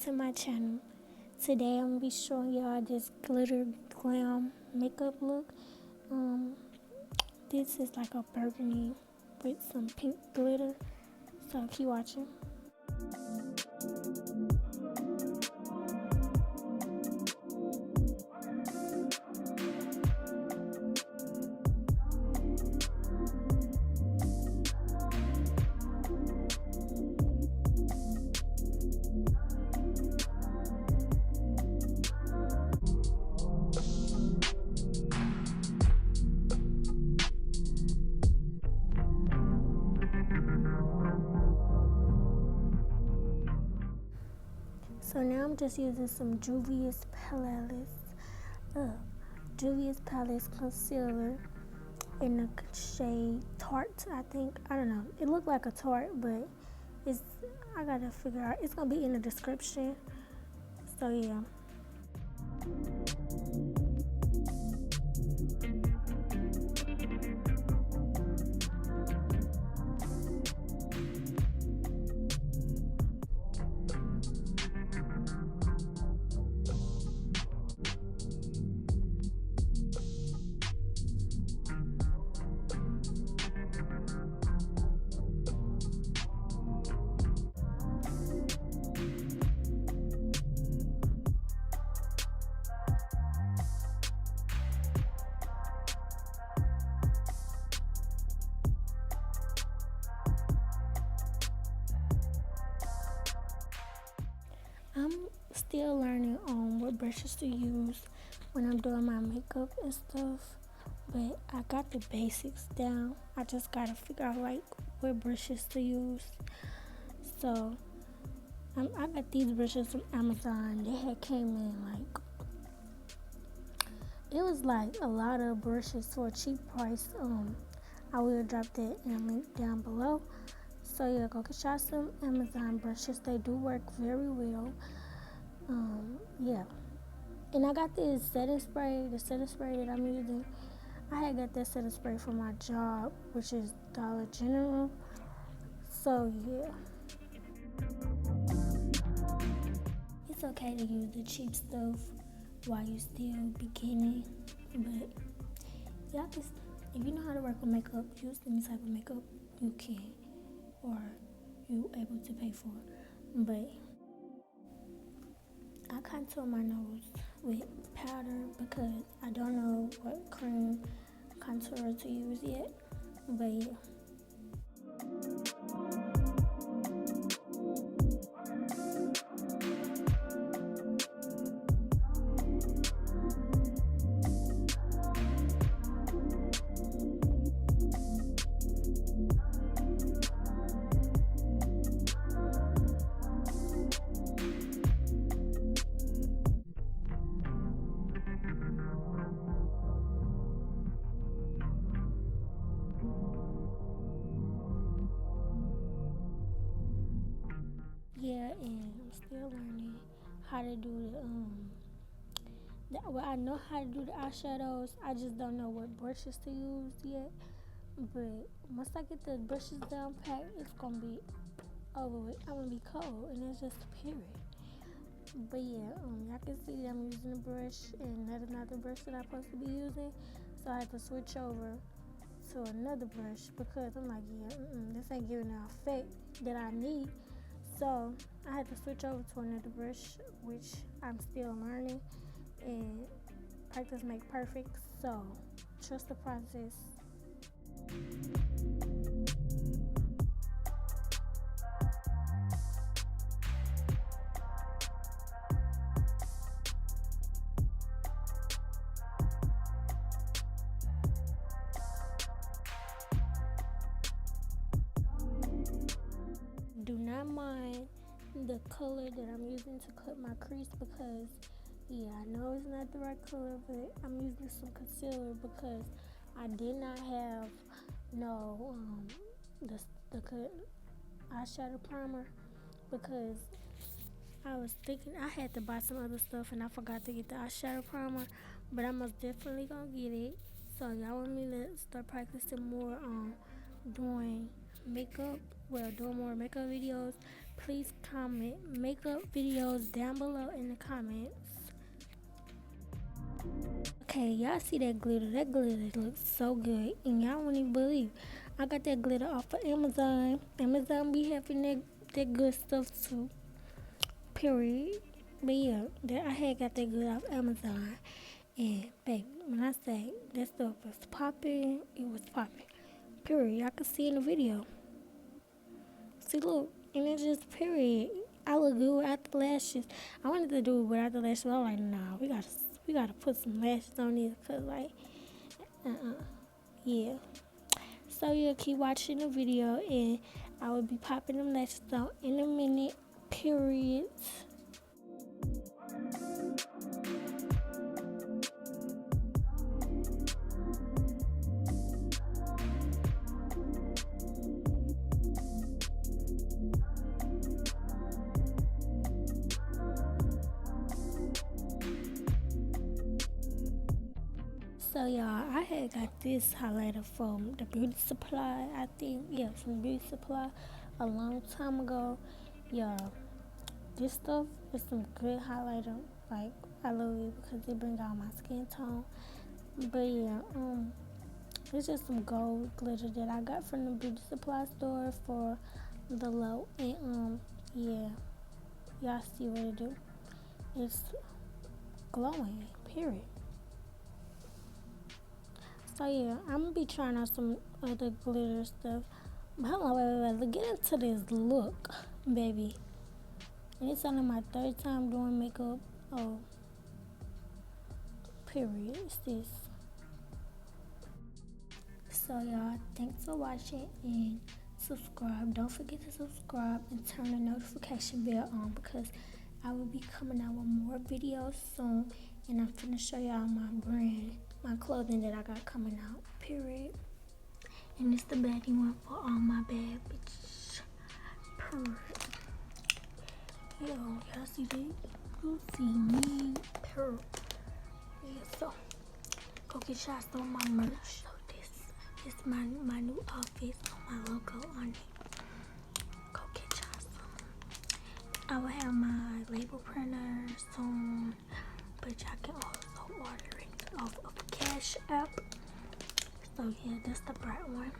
to my channel. Today I'm gonna be showing y'all this glitter glam makeup look. This is like a burgundy with some pink glitter. So keep watching. So now I'm just using some Juvia's Palace concealer in the shade Tart, I think. I don't know. It looked like a tart, but I gotta figure out. It's gonna be in the description. So yeah. I'm still learning on what brushes to use when I'm doing my makeup and stuff, but I got the basics down. I just gotta figure out like what brushes to use. So I got these brushes from Amazon. They had came in like, it was like a lot of brushes for a cheap price. I will drop that in a link down below. So yeah, go get y'all some Amazon brushes. They do work very well. Yeah. And I got this setting spray. The setting spray that I'm using, I had got that setting spray for my job, which is Dollar General. So yeah. It's okay to use the cheap stuff while you're still beginning, but y'all just, if you know how to work with makeup, use any type of makeup you can, or you able to pay for. But I contour my nose with powder because I don't know what cream contour to use yet. But yeah. Yeah, and I'm still learning how to do well, I know how to do the eyeshadows. I just don't know what brushes to use yet. But once I get the brushes down pat, it's gonna be over with. I'm gonna be cold, and that's just a period. But yeah, y'all can see I'm using a brush, and that is not the brush that I'm supposed to be using. So I had to switch over to another brush because I'm like, yeah, this ain't giving the effect that I need. So I had to switch over to another brush, which I'm still learning, and practice make perfect. So trust the process. Do not mind the color that I'm using to cut my crease because, yeah, I know it's not the right color, but I'm using some concealer because I did not have no the eyeshadow primer, because I was thinking I had to buy some other stuff and I forgot to get the eyeshadow primer, but I'm most definitely gonna get it. So y'all want me to start practicing more on doing makeup, doing more makeup videos, please comment makeup videos down below in the comments. Okay, y'all see that glitter? That glitter looks so good, and y'all won't even believe I got that glitter off of Amazon. Amazon be having that good stuff too. Period. But yeah, I had got that good off Amazon, and baby, when I say that stuff was popping, it was popping. Period. Y'all can see in the video. See, look, and it's just period. I look good without the lashes. I wanted to do it without the lashes, but I'm like, nah, we gotta put some lashes on this, cause like, yeah. So yeah, keep watching the video, and I will be popping them lashes out in a minute. Period. So y'all, I had got this highlighter from the beauty supply, I think. Yeah, from beauty supply a long time ago. Y'all, this stuff is some good highlighter. Like, I love it because it brings out my skin tone. But yeah, it's just some gold glitter that I got from the beauty supply store for the low. And yeah, y'all see what it do. It's glowing, period. So yeah, I'm gonna be trying out some other glitter stuff. But hold on, wait. Get into this look, baby. And it's only my third time doing makeup. Oh, period. It's this. So y'all, thanks for watching and subscribe. Don't forget to subscribe and turn the notification bell on because I will be coming out with more videos soon. And I'm finna show y'all my brand, my clothing that I got coming out, period. And it's the baddie one for all my bad bitches, period. Yo, y'all see that? You see me, period. Yeah, so go get y'all some of my merch. So this is my new outfit with my logo on it. Go get y'all some. I will have my label printer soon, but y'all can also order it off of Cash App. So yeah, that's the bright one.